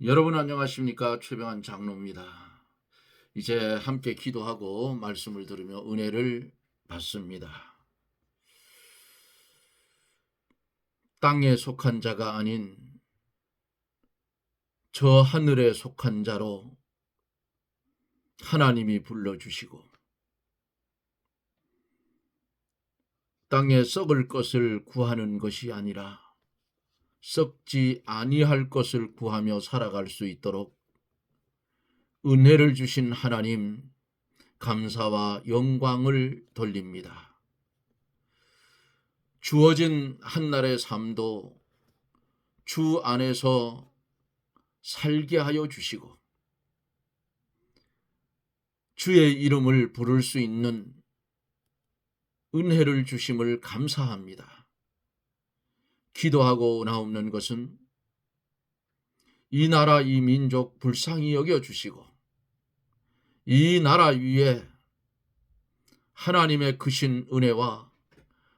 여러분 안녕하십니까? 최병환 장로입니다. 이제 함께 기도하고 말씀을 들으며 은혜를 받습니다. 땅에 속한 자가 아닌 저 하늘에 속한 자로 하나님이 불러주시고 땅에 썩을 것을 구하는 것이 아니라 썩지 아니할 것을 구하며 살아갈 수 있도록 은혜를 주신 하나님 감사와 영광을 돌립니다. 주어진 한날의 삶도 주 안에서 살게 하여 주시고 주의 이름을 부를 수 있는 은혜를 주심을 감사합니다. 기도하고 나옵는 것은 이 나라 이 민족 불쌍히 여겨주시고 이 나라 위에 하나님의 크신 은혜와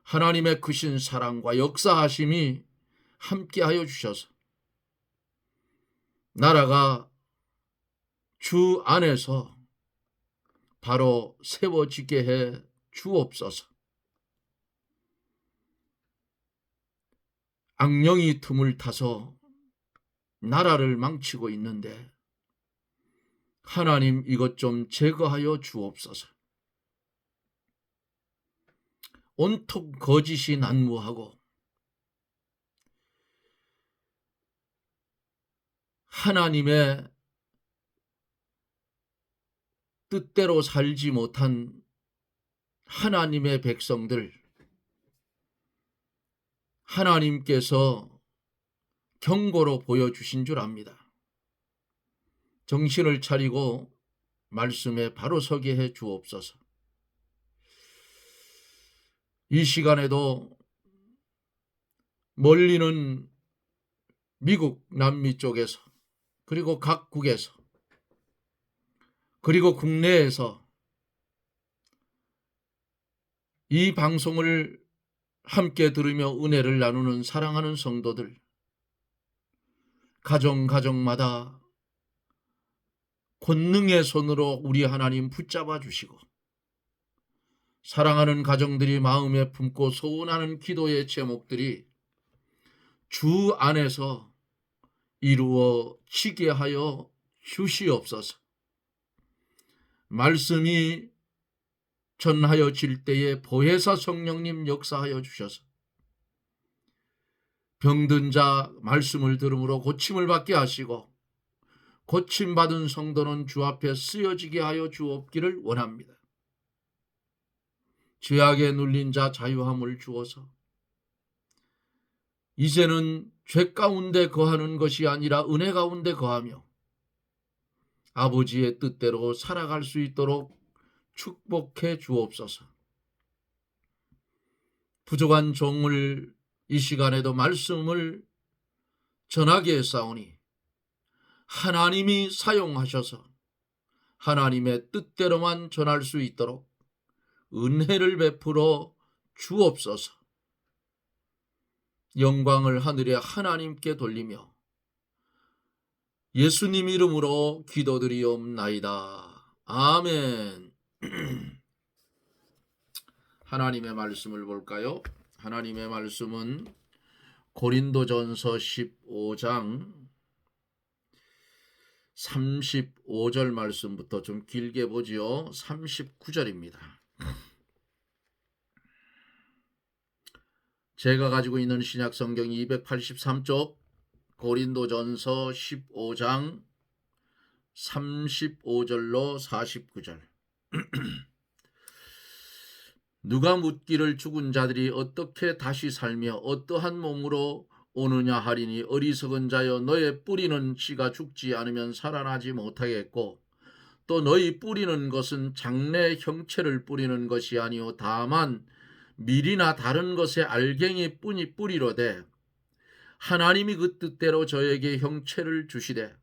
하나님의 크신 사랑과 역사하심이 함께하여 주셔서 나라가 주 안에서 바로 세워지게 해 주옵소서. 악령이 틈을 타서 나라를 망치고 있는데 하나님 이것 좀 제거하여 주옵소서. 온통 거짓이 난무하고 하나님의 뜻대로 살지 못한 하나님의 백성들, 하나님께서 경고로 보여주신 줄 압니다. 정신을 차리고 말씀에 바로 서게 해 주옵소서. 이 시간에도 멀리는 미국 남미 쪽에서 그리고 각국에서 그리고 국내에서 이 방송을 함께 들으며 은혜를 나누는 사랑하는 성도들, 가정마다 권능의 손으로 우리 하나님 붙잡아 주시고 사랑하는 가정들이 마음에 품고 소원하는 기도의 제목들이 주 안에서 이루어지게 하여 주시옵소서. 말씀이 전하여질 때에 보혜사 성령님 역사하여 주셔서 병든 자 말씀을 들음으로 고침을 받게 하시고 고침받은 성도는 주 앞에 쓰여지게 하여 주옵기를 원합니다. 죄악에 눌린 자 자유함을 주어서 이제는 죄 가운데 거하는 것이 아니라 은혜 가운데 거하며 아버지의 뜻대로 살아갈 수 있도록 축복해 주옵소서. 부족한 종을 이 시간에도 말씀을 전하게 했사오니 하나님이 사용하셔서 하나님의 뜻대로만 전할 수 있도록 은혜를 베풀어 주옵소서. 영광을 하늘의 하나님께 돌리며 예수님 이름으로 기도드리옵나이다. 아멘. 하나님의 말씀을 볼까요? 하나님의 말씀은 고린도전서 15장 35절 말씀부터 좀 길게 보지요. 39절입니다. 제가 가지고 있는 신약 성경 283쪽 고린도전서 15장 35절로 49절. 누가 묻기를 죽은 자들이 어떻게 다시 살며 어떠한 몸으로 오느냐 하리니 어리석은 자여 너의 뿌리는 씨가 죽지 않으면 살아나지 못하겠고 또 너희 뿌리는 것은 장래 형체를 뿌리는 것이 아니오 다만 밀이나 다른 것의 알갱이 뿐이 뿌리로되 하나님이 그 뜻대로 저에게 형체를 주시되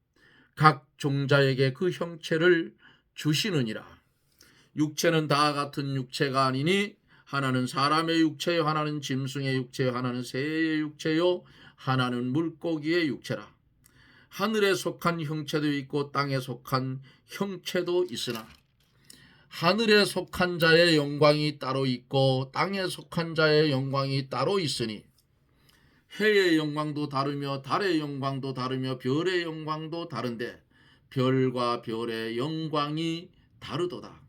각 종자에게 그 형체를 주시느니라. 육체는 다 같은 육체가 아니니 하나는 사람의 육체요 하나는 짐승의 육체요 하나는 새의 육체요 하나는 물고기의 육체라. 하늘에 속한 형체도 있고 땅에 속한 형체도 있으나 하늘에 속한 자의 영광이 따로 있고 땅에 속한 자의 영광이 따로 있으니 해의 영광도 다르며 달의 영광도 다르며 별의 영광도 다른데 별과 별의 영광이 다르도다.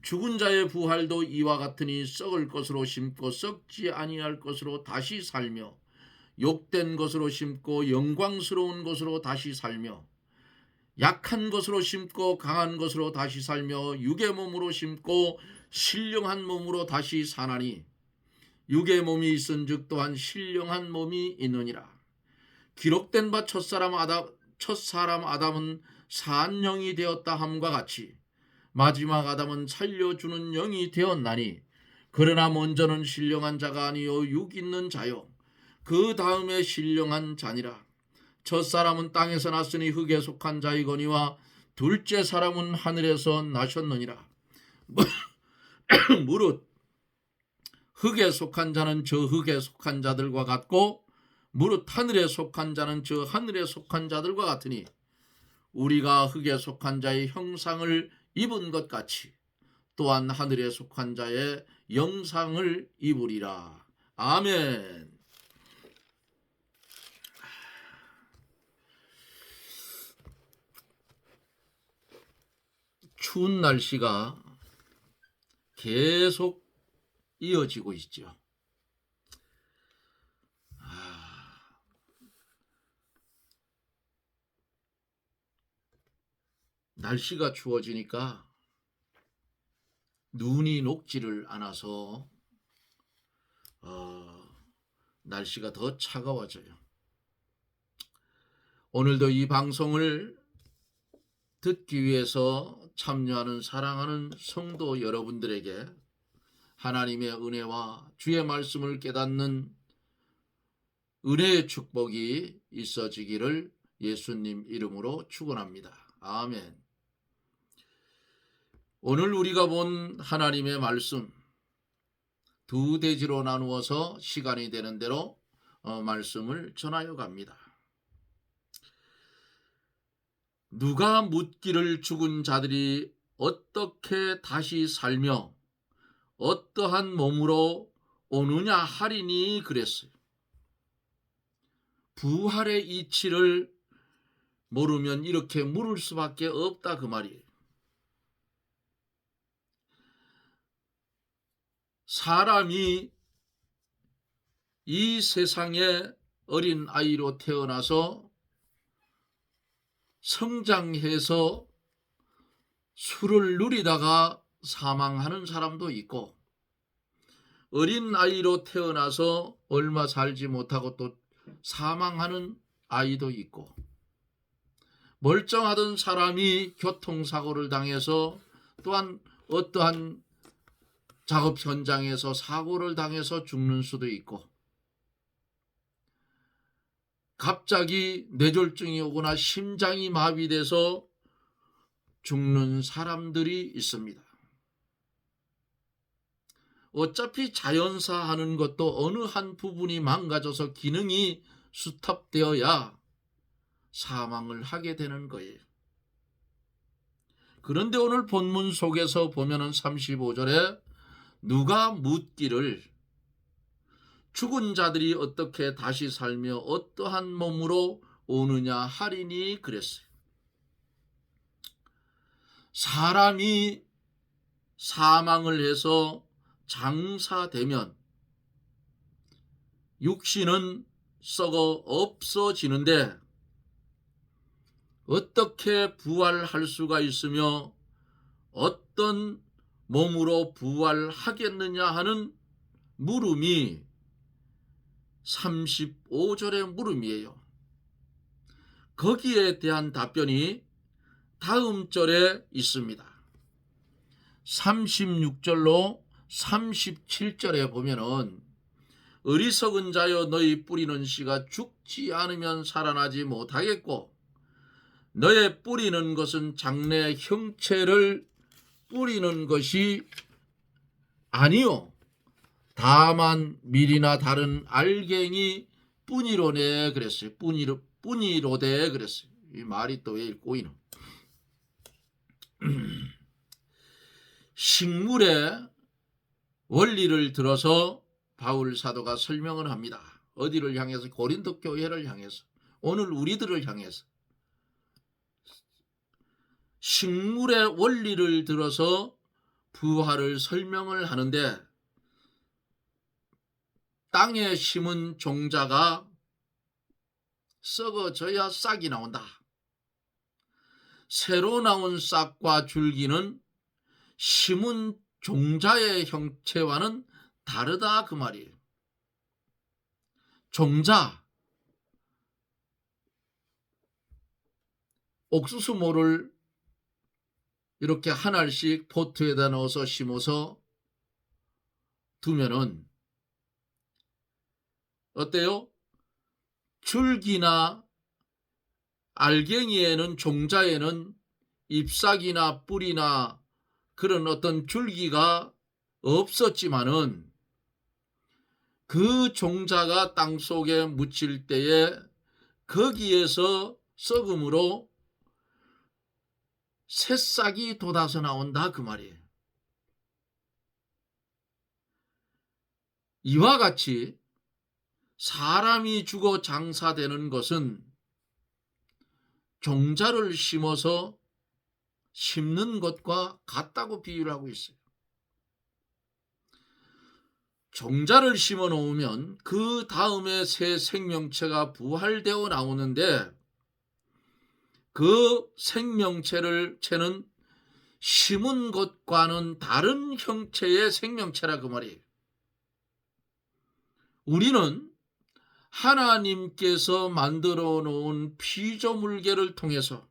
죽은 자의 부활도 이와 같으니 썩을 것으로 심고 썩지 아니할 것으로 다시 살며 욕된 것으로 심고 영광스러운 것으로 다시 살며 약한 것으로 심고 강한 것으로 다시 살며 육의 몸으로 심고 신령한 몸으로 다시 사나니 육의 몸이 있은즉 또한 신령한 몸이 있느니라. 기록된 바 첫사람 아담은 산 영이 되었다 함과 같이 마지막 아담은 살려주는 영이 되었나니 그러나 먼저는 신령한 자가 아니요 육 있는 자요 그 다음에 신령한 자니라. 첫사람은 땅에서 났으니 흙에 속한 자이거니와 둘째 사람은 하늘에서 나셨느니라. 무릇 흙에 속한 자는 저 흙에 속한 자들과 같고 무릇 하늘에 속한 자는 저 하늘에 속한 자들과 같으니 우리가 흙에 속한 자의 형상을 입은 것 같이 또한 하늘에 속한 자의 영상을 입으리라. 아멘. 추운 날씨가 계속 이어지고 있죠. 날씨가 추워지니까 눈이 녹지를 않아서 날씨가 더 차가워져요. 오늘도 이 방송을 듣기 위해서 참여하는 사랑하는 성도 여러분들에게 하나님의 은혜와 주의 말씀을 깨닫는 은혜의 축복이 있어지기를 예수님 이름으로 축원합니다. 아멘. 오늘 우리가 본 하나님의 말씀 두 대지로 나누어서 시간이 되는 대로 말씀을 전하여 갑니다. 누가 묻기를 죽은 자들이 어떻게 다시 살며 어떠한 몸으로 오느냐 하리니 그랬어요. 부활의 이치를 모르면 이렇게 물을 수밖에 없다 그 말이에요. 사람이 이 세상에 어린 아이로 태어나서 성장해서 술을 누리다가 사망하는 사람도 있고 어린 아이로 태어나서 얼마 살지 못하고 또 사망하는 아이도 있고 멀쩡하던 사람이 교통사고를 당해서 또한 어떠한 작업 현장에서 사고를 당해서 죽는 수도 있고 갑자기 뇌졸중이 오거나 심장이 마비돼서 죽는 사람들이 있습니다. 어차피 자연사 하는 것도 어느 한 부분이 망가져서 기능이 수탑되어야 사망을 하게 되는 거예요. 그런데 오늘 본문 속에서 보면은 35절에 누가 묻기를 죽은 자들이 어떻게 다시 살며 어떠한 몸으로 오느냐 하리니 그랬어요. 사람이 사망을 해서 장사되면 육신은 썩어 없어지는데 어떻게 부활할 수가 있으며 어떤 몸으로 부활하겠느냐 하는 물음이 35절의 물음이에요. 거기에 대한 답변이 다음 절에 있습니다. 36절로 37절에 보면은 어리석은 자여 너희 뿌리는 씨가 죽지 않으면 살아나지 못하겠고 너의 뿌리는 것은 장래 형체를 뿌리는 것이 아니요 다만 밀이나 다른 알갱이 뿐이로네 그랬어요. 뿐이로되 그랬어요. 이 말이 또 왜 꼬이노. 식물의 원리를 들어서 바울 사도가 설명을 합니다. 어디를 향해서? 고린도 교회를 향해서, 오늘 우리들을 향해서 식물의 원리를 들어서 부활을 설명을 하는데, 땅에 심은 종자가 썩어져야 싹이 나온다. 새로 나온 싹과 줄기는 심은 종자의 형체와는 다르다 그 말이에요. 종자, 옥수수모를 이렇게 한 알씩 포트에다 넣어서 심어서 두면은 어때요? 줄기나 알갱이에는, 종자에는 잎사귀나 뿌리나 그런 어떤 줄기가 없었지만은 그 종자가 땅속에 묻힐 때에 거기에서 썩음으로 새싹이 돋아서 나온다 그 말이에요. 이와 같이 사람이 죽어 장사되는 것은 종자를 심어서 심는 것과 같다고 비유를 하고 있어요. 종자를 심어 놓으면 그 다음에 새 생명체가 부활되어 나오는데, 그 생명체는 심은 것과는 다른 형체의 생명체라 그 말이에요. 우리는 하나님께서 만들어 놓은 피조물계를 통해서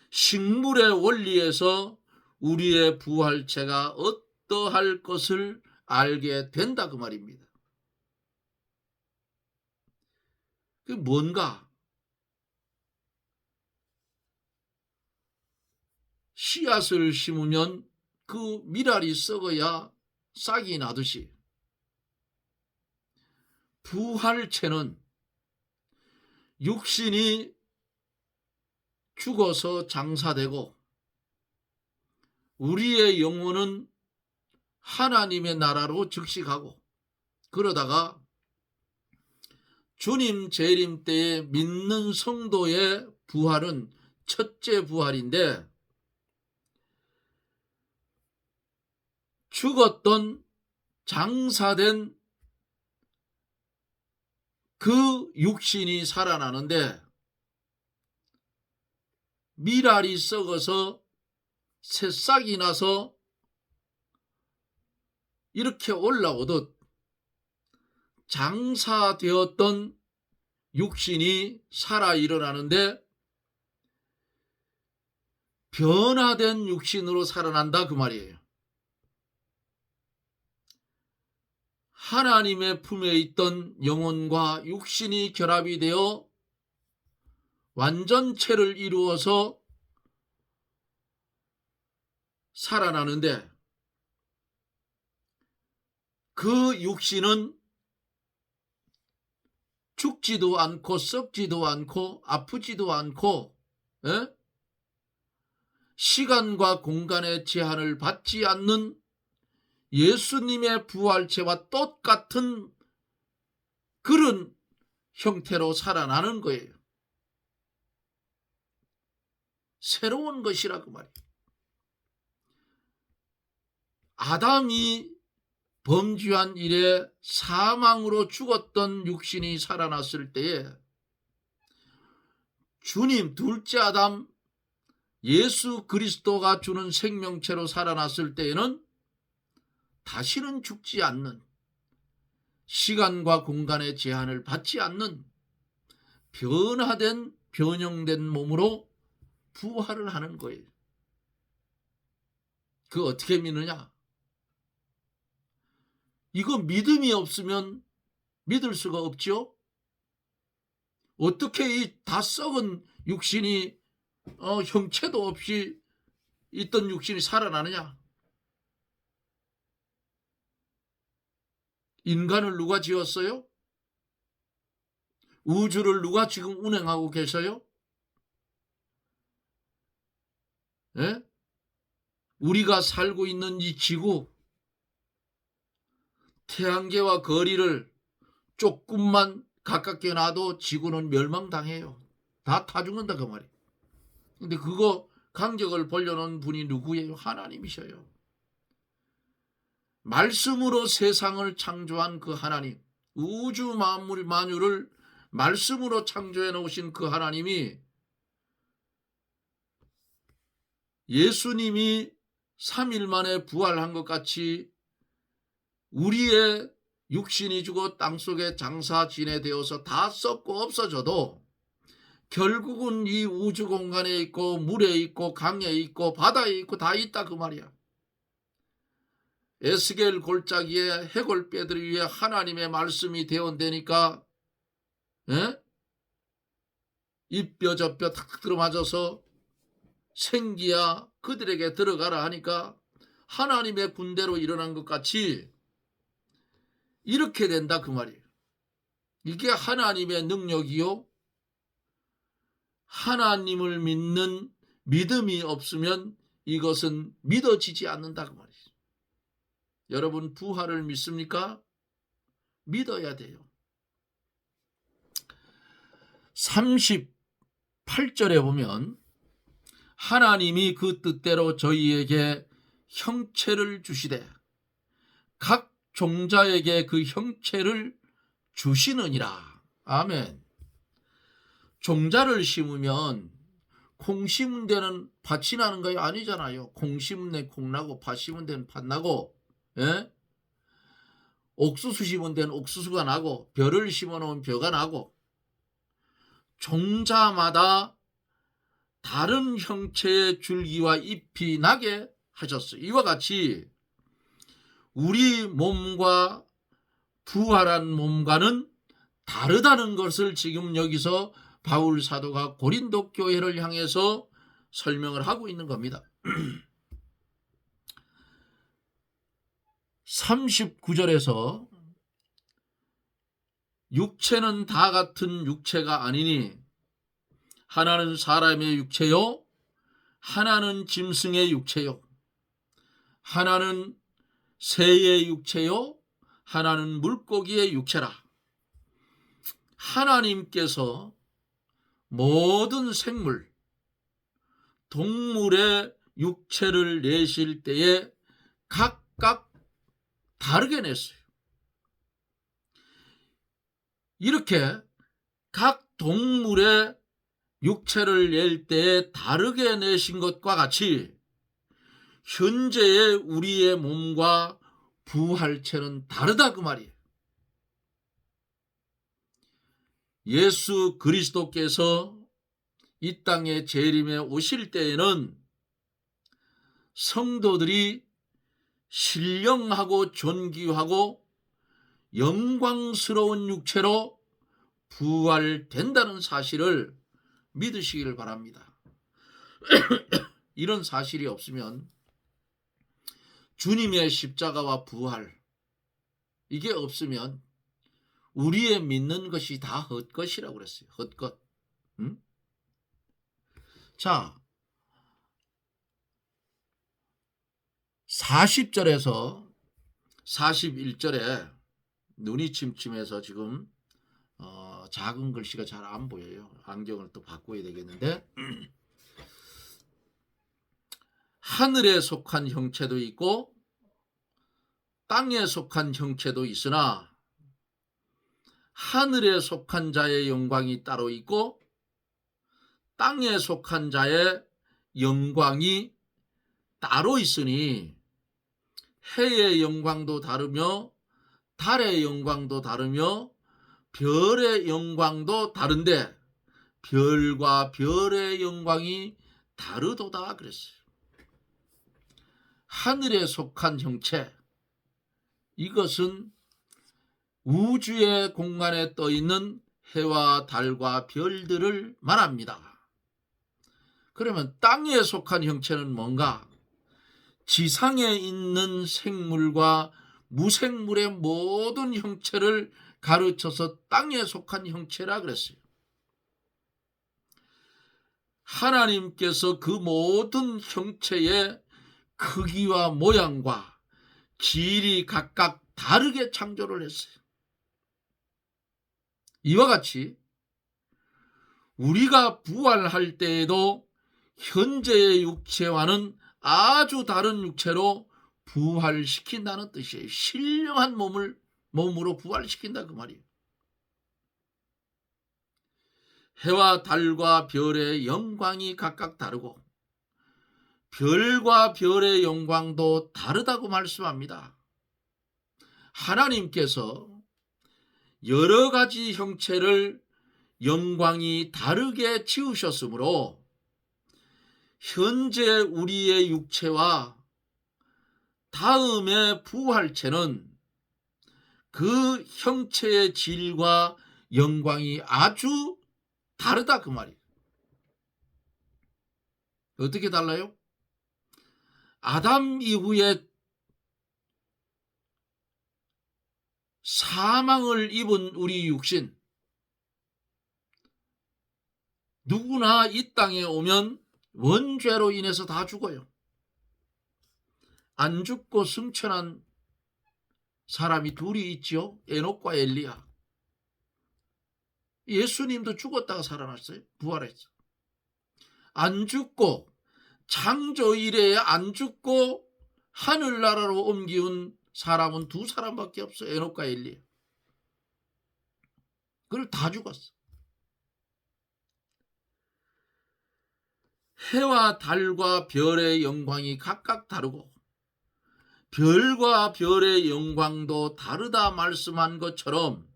식물의 원리에서 우리의 부활체가 어떠할 것을 알게 된다 그 말입니다. 그게 뭔가? 씨앗을 심으면 그 밀알이 썩어야 싹이 나듯이 부활체는 육신이 죽어서 장사되고 우리의 영혼은 하나님의 나라로 즉시가고, 그러다가 주님 재림 때에 믿는 성도의 부활은 첫째 부활인데, 죽었던 장사된 그 육신이 살아나는데, 밀알이 썩어서 새싹이 나서 이렇게 올라오듯 장사되었던 육신이 살아 일어나는데 변화된 육신으로 살아난다 그 말이에요. 하나님의 품에 있던 영혼과 육신이 결합이 되어 완전체를 이루어서 살아나는데, 그 육신은 죽지도 않고 썩지도 않고 아프지도 않고 시간과 공간의 제한을 받지 않는 예수님의 부활체와 똑같은 그런 형태로 살아나는 거예요. 새로운 것이라 그 말이에요. 아담이 범죄한 이래 사망으로 죽었던 육신이 살아났을 때에 주님 둘째 아담 예수 그리스도가 주는 생명체로 살아났을 때에는 다시는 죽지 않는, 시간과 공간의 제한을 받지 않는 변화된 변형된 몸으로 부활을 하는 거예요. 그거 어떻게 믿느냐? 이거 믿음이 없으면 믿을 수가 없죠. 어떻게 이 다 썩은 육신이 형체도 없이 있던 육신이 살아나느냐? 인간을 누가 지었어요? 우주를 누가 지금 운행하고 계셔요? 예? 우리가 살고 있는 이 지구, 태양계와 거리를 조금만 가깝게 놔도 지구는 멸망당해요. 다 타 죽는다 그 말이에요. 근데 그거 간격을 벌려놓은 분이 누구예요? 하나님이셔요. 말씀으로 세상을 창조한 그 하나님, 우주 만물 만유를 말씀으로 창조해 놓으신 그 하나님이 예수님이 3일 만에 부활한 것 같이 우리의 육신이 죽어 땅속에 장사 지내되어서 다 썩고 없어져도 결국은 이 우주 공간에 있고 물에 있고 강에 있고 바다에 있고 다 있다 그 말이야. 에스겔 골짜기에 해골뼈들 위에 하나님의 말씀이 대언되니까 이 뼈 저 뼈 탁 들어맞아서 생기야 그들에게 들어가라 하니까 하나님의 군대로 일어난 것 같이 이렇게 된다 그 말이에요. 이게 하나님의 능력이요. 하나님을 믿는 믿음이 없으면 이것은 믿어지지 않는다 그 말이죠. 여러분 부활을 믿습니까? 믿어야 돼요. 38절에 보면 하나님이 그 뜻대로 저희에게 형체를 주시되 각 종자에게 그 형체를 주시느니라. 아멘. 종자를 심으면 콩 심은 데는 밭이 나는 거 아니잖아요. 콩 심은 데는 콩 나고 밭 심은 데는 밭 나고, 예? 옥수수 심은 데는 옥수수가 나고 벼를 심어놓은 벼가 나고 종자마다 다른 형체의 줄기와 잎이 나게 하셨어요. 이와 같이 우리 몸과 부활한 몸과는 다르다는 것을 지금 여기서 바울 사도가 고린도 교회를 향해서 설명을 하고 있는 겁니다. 39절에서 육체는 다 같은 육체가 아니니 하나는 사람의 육체요 하나는 짐승의 육체요 하나는 새의 육체요 하나는 물고기의 육체라. 하나님께서 모든 생물, 동물의 육체를 내실 때에 각각 다르게 냈어요. 이렇게 각 동물의 육체를 낼 때에 다르게 내신 것과 같이 현재의 우리의 몸과 부활체는 다르다 그 말이에요. 예수 그리스도께서 이 땅에 재림에 오실 때에는 성도들이 신령하고 존귀하고 영광스러운 육체로 부활된다는 사실을 믿으시기를 바랍니다. 이런 사실이 없으면 주님의 십자가와 부활 이게 없으면 우리의 믿는 것이 다 헛것이라고 그랬어요. 헛것. 자, 40절에서 41절에 눈이 침침해서 지금 작은 글씨가 잘 안 보여요. 안경을 또 바꿔야 되겠는데 하늘에 속한 형체도 있고 땅에 속한 형체도 있으나 하늘에 속한 자의 영광이 따로 있고 땅에 속한 자의 영광이 따로 있으니 해의 영광도 다르며 달의 영광도 다르며 별의 영광도 다른데 별과 별의 영광이 다르도다 그랬어요. 하늘에 속한 형체, 이것은 우주의 공간에 떠 있는 해와 달과 별들을 말합니다. 그러면 땅에 속한 형체는 뭔가? 지상에 있는 생물과 무생물의 모든 형체를 가르쳐서 땅에 속한 형체라 그랬어요. 하나님께서 그 모든 형체의 크기와 모양과 질이 각각 다르게 창조를 했어요. 이와 같이 우리가 부활할 때에도 현재의 육체와는 아주 다른 육체로 부활시킨다는 뜻이에요. 신령한 몸으로 부활시킨다 그 말이에요. 해와 달과 별의 영광이 각각 다르고 별과 별의 영광도 다르다고 말씀합니다. 하나님께서 여러 가지 형체를 영광이 다르게 지으셨으므로 현재 우리의 육체와 다음의 부활체는 그 형체의 질과 영광이 아주 다르다 그 말이에요. 어떻게 달라요? 아담 이후에 사망을 입은 우리 육신, 누구나 이 땅에 오면 원죄로 인해서 다 죽어요. 안 죽고 승천한 사람이 둘이 있지요. 에녹과 엘리야. 예수님도 죽었다가 살아났어요. 부활했어. 안 죽고 창조 이래에 안 죽고 하늘나라로 옮기운 사람은 두 사람밖에 없어요. 에녹과 엘리야. 그걸 다 죽었어. 해와 달과 별의 영광이 각각 다르고 별과 별의 영광도 다르다 말씀한 것처럼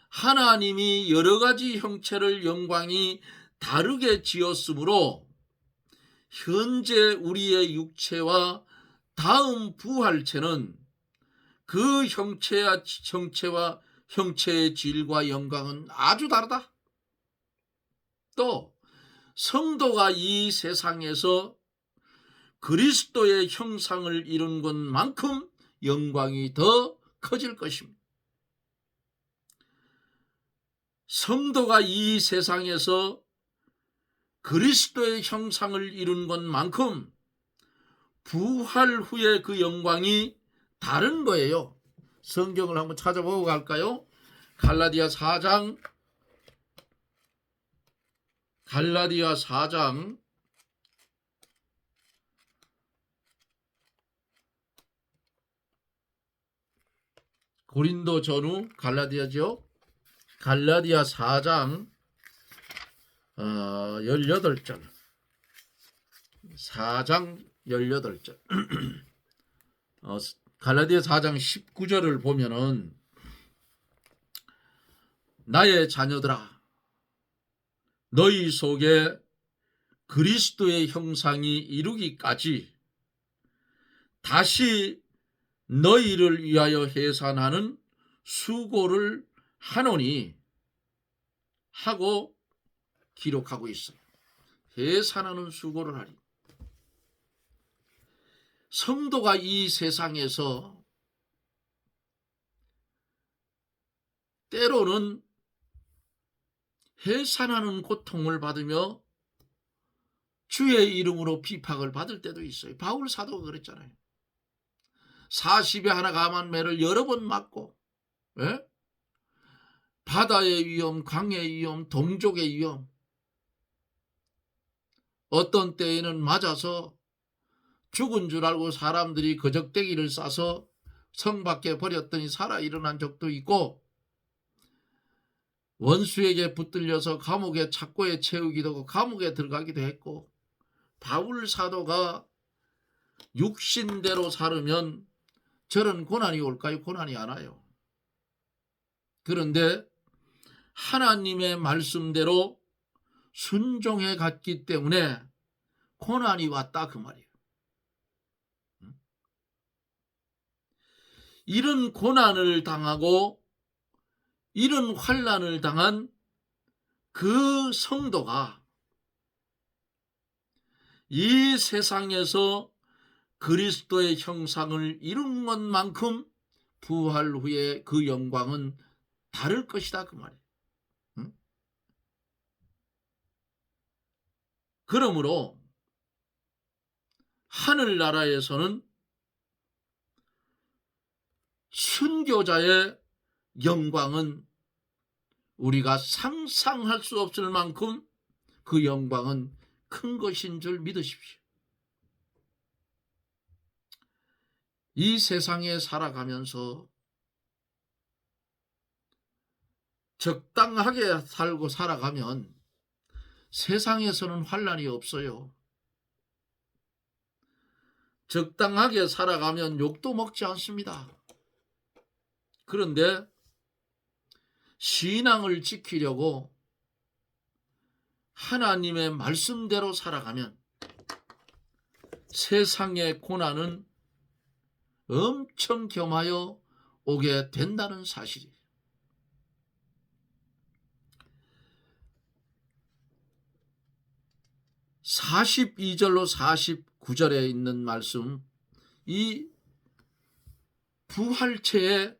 하나님이 여러 가지 형체를 영광이 다르게 지었으므로 현재 우리의 육체와 다음 부활체는 그 형체와 형체의 질과 영광은 아주 다르다. 또 성도가 이 세상에서 그리스도의 형상을 이룬 것만큼 영광이 더 커질 것입니다. 성도가 이 세상에서 그리스도의 형상을 이룬 것만큼 부활 후에 그 영광이 다른 거예요. 성경을 한번 찾아보고 갈까요? 갈라디아 4장 고린도 전후 갈라디아죠. 갈라디아 4장 18절 4장 18절 갈라디아 4장 19절을 보면은 나의 자녀들아 너희 속에 그리스도의 형상이 이루기까지 다시 너희를 위하여 해산하는 수고를 하노니 하고 기록하고 있어요. 해산하는 수고를 하리. 성도가 이 세상에서 때로는 해산하는 고통을 받으며 주의 이름으로 비박을 받을 때도 있어요. 바울 사도가 그랬잖아요. 40에 하나 감한 매를 여러 번 맞고 바다의 위험, 강의 위험, 동족의 위험, 어떤 때에는 맞아서 죽은 줄 알고 사람들이 거적대기를 싸서 성 밖에 버렸더니 살아 일어난 적도 있고 원수에게 붙들려서 감옥에 착고에 채우기도 하고 감옥에 들어가기도 했고 바울 사도가 육신대로 살으면 저런 고난이 올까요? 고난이 안 와요. 그런데 하나님의 말씀대로 순종해 갔기 때문에 고난이 왔다 그 말이에요. 이런 고난을 당하고 이런 환난을 당한 그 성도가 이 세상에서 그리스도의 형상을 이룬 것만큼 부활 후에 그 영광은 다를 것이다 그 말이에요. 응? 그러므로 하늘나라에서는 순교자의 영광은 우리가 상상할 수 없을 만큼 그 영광은 큰 것인 줄 믿으십시오. 이 세상에 살아가면서 적당하게 살고 살아가면 세상에서는 환난이 없어요. 적당하게 살아가면 욕도 먹지 않습니다. 그런데 신앙을 지키려고 하나님의 말씀대로 살아가면 세상의 고난은 엄청 겸하여 오게 된다는 사실이에요. 42절로 49절에 있는 말씀, 이 부활체의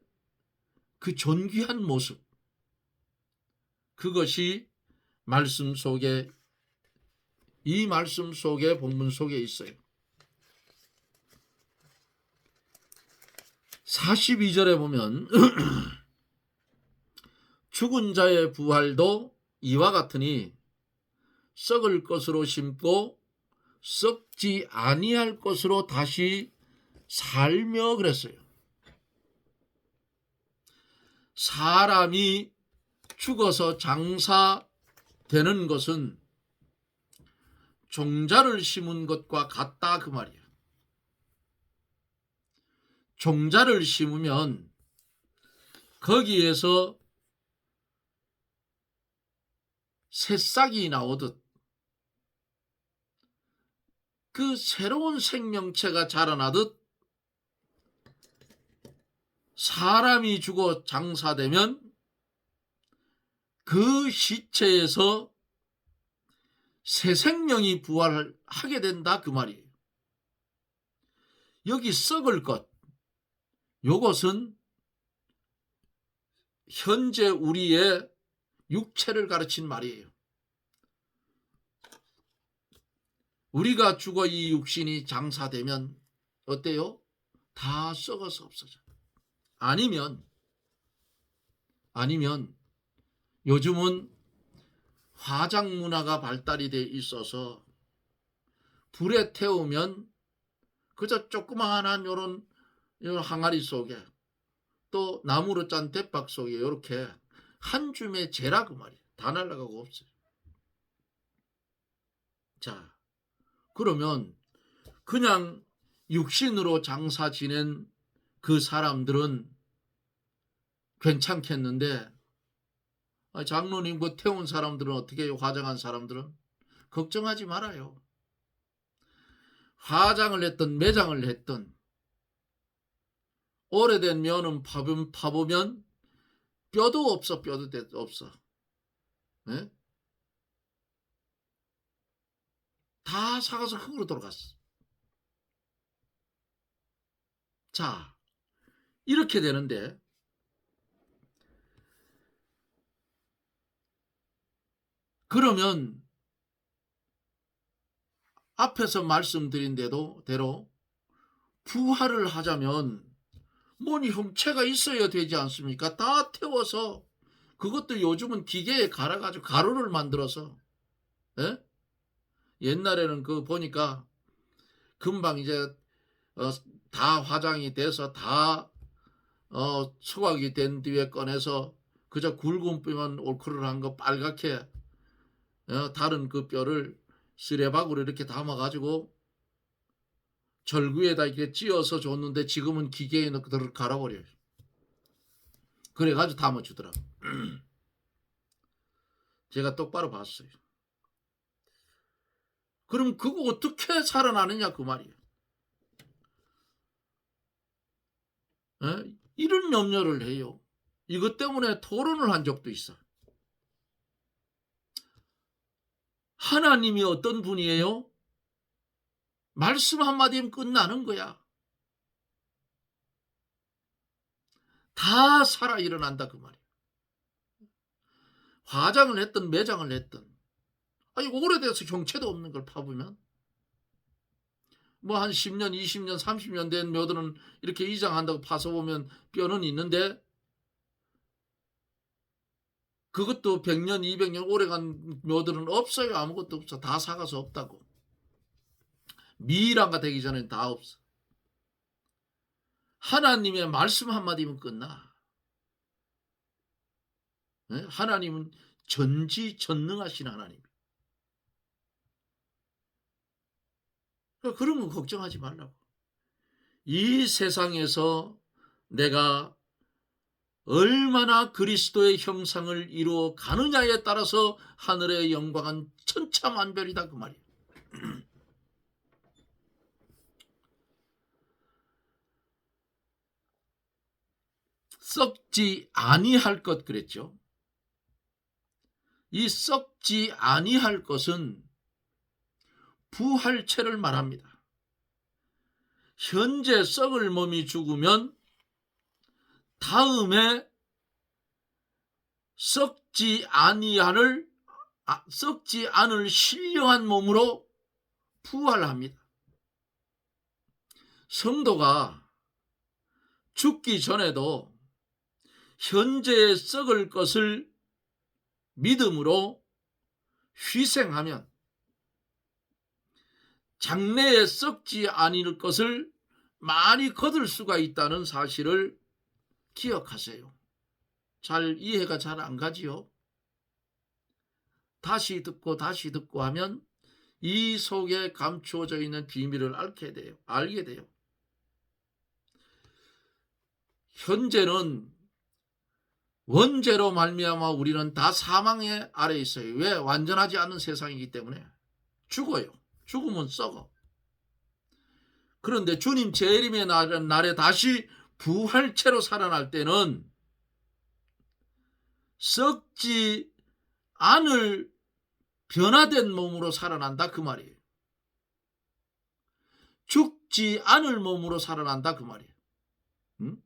그 존귀한 모습, 그것이 말씀 속에, 이 말씀 속에, 본문 속에 있어요. 42절에 보면 죽은 자의 부활도 이와 같으니 썩을 것으로 심고 썩지 아니할 것으로 다시 살며 그랬어요. 사람이 죽어서 장사되는 것은 종자를 심은 것과 같다 그 말이에요. 종자를 심으면 거기에서 새싹이 나오듯 그 새로운 생명체가 자라나듯 사람이 죽어 장사되면 그 시체에서 새 생명이 부활하게 된다 그 말이에요. 여기 썩을 것, 요것은 현재 우리의 육체를 가르친 말이에요. 우리가 죽어 이 육신이 장사되면 어때요? 다 썩어서 없어져. 아니면 요즘은 화장 문화가 발달이 돼 있어서 불에 태우면 그저 조그마한 요런 항아리 속에 또 나무로 짠 대박 속에 이렇게 한 줌의 재라 그 말이에요. 다 날아가고 없어요. 자, 그러면 그냥 육신으로 장사 지낸 그 사람들은 괜찮겠는데, 장로님 그 태운 사람들은 어떻게 해요? 화장한 사람들은? 걱정하지 말아요. 화장을 했던 매장을 했던 오래된 면은 파보면 뼈도 없어. 뼈도 없어. 네? 다 사가서 흙으로 돌아갔어. 자, 이렇게 되는데 그러면 앞에서 말씀드린 대로 부활을 하자면 뭔 형체가 있어야 되지 않습니까? 다 태워서, 그것도 요즘은 기계에 갈아가지고 가루를 만들어서, 예? 옛날에는 그 보니까 금방 이제 다 화장이 돼서 다 수확이 된 뒤에 꺼내서 그저 굵은 뼈만 올크를 거 빨갛게 다른 그 뼈를 쓰레박으로 이렇게 담아가지고 절구에다 이렇게 찧어서 줬는데 지금은 기계에 넣고 갈아버려요. 그래가지고 담아주더라고. 제가 똑바로 봤어요. 그럼 그거 어떻게 살아나느냐 그 말이에요. 이런 염려를 해요. 이것 때문에 토론을 한 적도 있어. 하나님이 어떤 분이에요? 말씀 한마디면 끝나는 거야. 다 살아 일어난다 그 말이에요. 화장을 했든 매장을 했든, 아니 오래돼서 형체도 없는 걸 파보면 뭐 한 10년, 20년, 30년 된 묘들은 이렇게 이장한다고 파서 보면 뼈는 있는데, 그것도 100년, 200년 오래간 묘들은 없어요. 아무것도 없어. 다 사가서 없다고. 미이랑가 되기 전엔 다 없어. 하나님의 말씀 한마디면 끝나. 하나님은 전지전능하신 하나님. 그런 거 걱정하지 말라고. 이 세상에서 내가 얼마나 그리스도의 형상을 이루어 가느냐에 따라서 하늘의 영광은 천차만별이다 그 말이에요. 썩지 아니할 것 그랬죠. 이 썩지 아니할 것은 부활체를 말합니다. 현재 썩을 몸이 죽으면 다음에 썩지 않을 신령한 몸으로 부활합니다. 성도가 죽기 전에도 현재의 썩을 것을 믿음으로 희생하면 장래에 썩지 아니할 것을 많이 거둘 수가 있다는 사실을 기억하세요. 잘 이해가 잘 안 가지요? 다시 듣고 다시 듣고 하면 이 속에 감추어져 있는 비밀을 알게 돼요. 현재는 원죄로 말미암아 우리는 다 사망의 아래에 있어요. 왜? 완전하지 않은 세상이기 때문에 죽어요. 죽으면 썩어. 그런데 주님 재림의 날에 다시 부활체로 살아날 때는 썩지 않을 변화된 몸으로 살아난다 그 말이에요. 죽지 않을 몸으로 살아난다 그 말이에요. 응?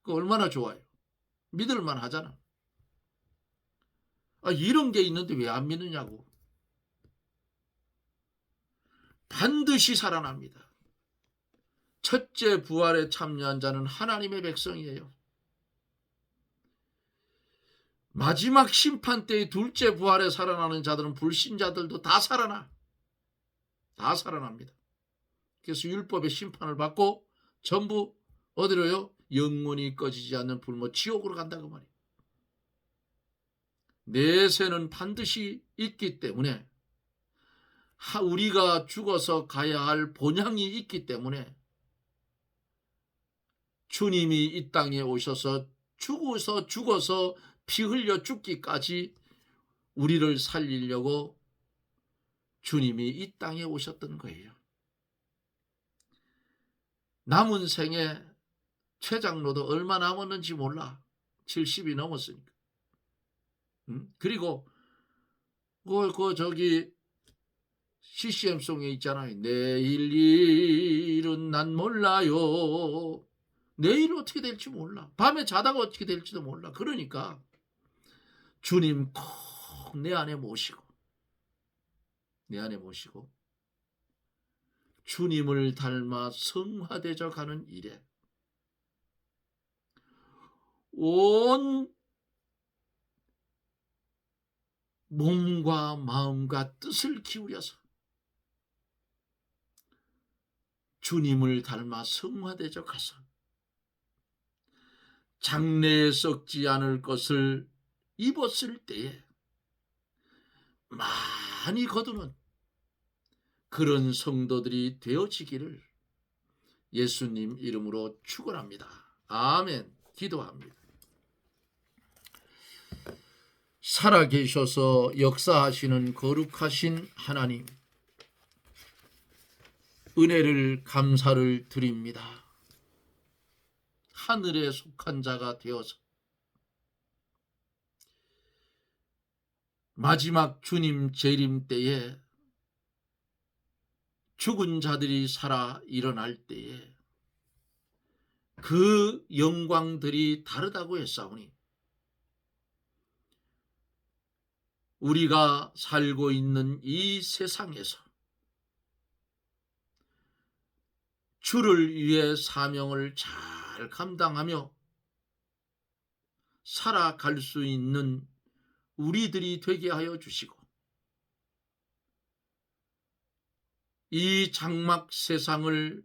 그 얼마나 좋아요. 믿을만 하잖아. 이런 게 있는데 왜 안 믿느냐고. 반드시 살아납니다. 첫째 부활에 참여한 자는 하나님의 백성이에요. 마지막 심판 때의 둘째 부활에 살아나는 자들은 불신자들도 다 살아납니다. 그래서 율법의 심판을 받고 전부 어디로요? 영원히 꺼지지 않는 불모 지옥으로 간다고 말이에요. 내세는 반드시 있기 때문에, 우리가 죽어서 가야 할 본향이 있기 때문에 주님이 이 땅에 오셔서 죽어서 피 흘려 죽기까지 우리를 살리려고 주님이 이 땅에 오셨던 거예요. 남은 생에 최 장로도 얼마 남았는지 몰라. 70이 넘었으니까. 그리고 저기 CCM송에 있잖아요. 내일 일은 난 몰라요. 내일 어떻게 될지 몰라. 밤에 자다가 어떻게 될지도 몰라. 그러니까 주님 꼭 내 안에 모시고 주님을 닮아 성화되져 가는 일에 온 몸과 마음과 뜻을 기울여서 주님을 닮아 성화되져 가서 장래에 썩지 않을 것을 입었을 때에 많이 거두는 그런 성도들이 되어지기를 예수님 이름으로 축원합니다. 아멘. 기도합니다. 살아계셔서 역사하시는 거룩하신 하나님, 은혜를 감사를 드립니다. 하늘에 속한 자가 되어서 마지막 주님 재림 때에 죽은 자들이 살아 일어날 때에 그 영광들이 다르다고 했사오니 우리가 살고 있는 이 세상에서 주를 위해 사명을 잘 감당하며 살아갈 수 있는 우리들이 되게 하여 주시고, 이 장막 세상을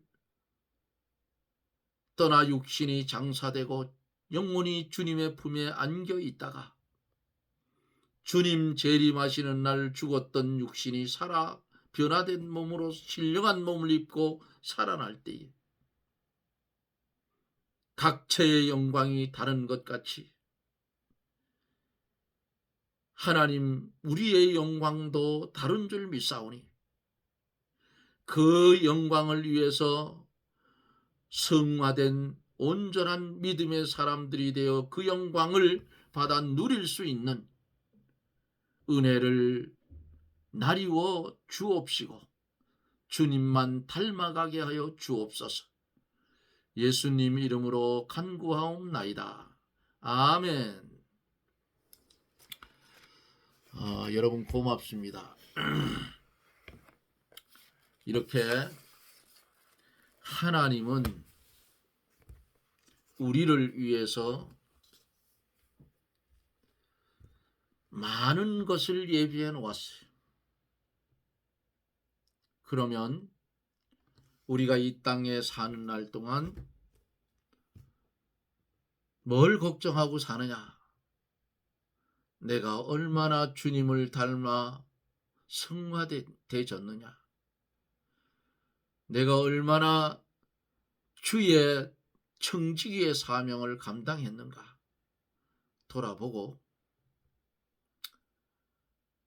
떠나 육신이 장사되고 영혼이 주님의 품에 안겨 있다가 주님 재림하시는 날 죽었던 육신이 살아 변화된 몸으로 신령한 몸을 입고 살아날 때에 각체의 영광이 다른 것 같이 하나님 우리의 영광도 다른 줄 믿사오니 그 영광을 위해서 성화된 온전한 믿음의 사람들이 되어 그 영광을 받아 누릴 수 있는 은혜를 나리워 주옵시고 주님만 닮아가게 하여 주옵소서. 예수님 이름으로 간구하옵나이다. 아멘. 여러분 고맙습니다. 이렇게 하나님은 우리를 위해서 많은 것을 예비해 놓았어요. 그러면 우리가 이 땅에 사는 날 동안 뭘 걱정하고 사느냐? 내가 얼마나 주님을 닮아 성화되졌느냐? 내가 얼마나 주의 청지기의 사명을 감당했는가? 돌아보고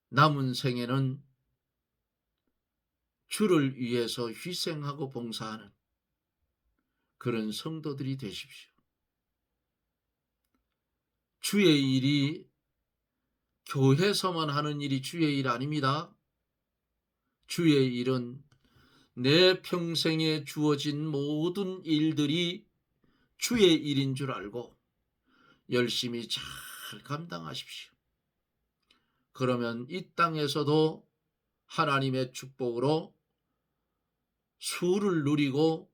남은 생에는 주를 위해서 희생하고 봉사하는 그런 성도들이 되십시오. 주의 일이 교회에서만 하는 일이 주의 일 아닙니다. 주의 일은 내 평생에 주어진 모든 일들이 주의 일인 줄 알고 열심히 잘 감당하십시오. 그러면 이 땅에서도 하나님의 축복으로 수를 누리고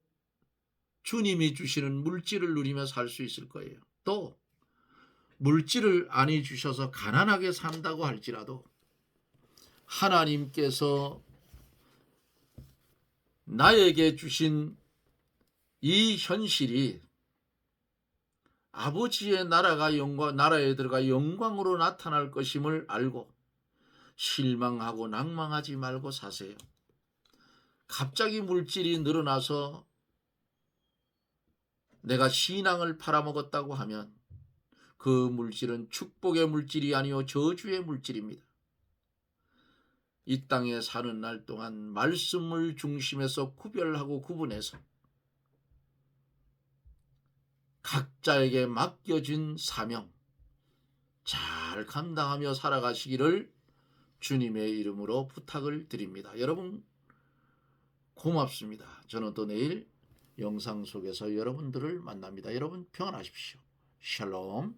주님이 주시는 물질을 누리며 살 수 있을 거예요. 또 물질을 안 주셔서 가난하게 산다고 할지라도 하나님께서 나에게 주신 이 현실이 아버지의 나라에 들어가 영광으로 나타날 것임을 알고 실망하고 낭망하지 말고 사세요. 갑자기 물질이 늘어나서 내가 신앙을 팔아먹었다고 하면 그 물질은 축복의 물질이 아니요 저주의 물질입니다. 이 땅에 사는 날 동안 말씀을 중심에서 구별하고 구분해서 각자에게 맡겨진 사명 잘 감당하며 살아가시기를 주님의 이름으로 부탁을 드립니다. 여러분 고맙습니다. 저는 또 내일 영상 속에서 여러분들을 만납니다. 여러분 평안하십시오. 샬롬.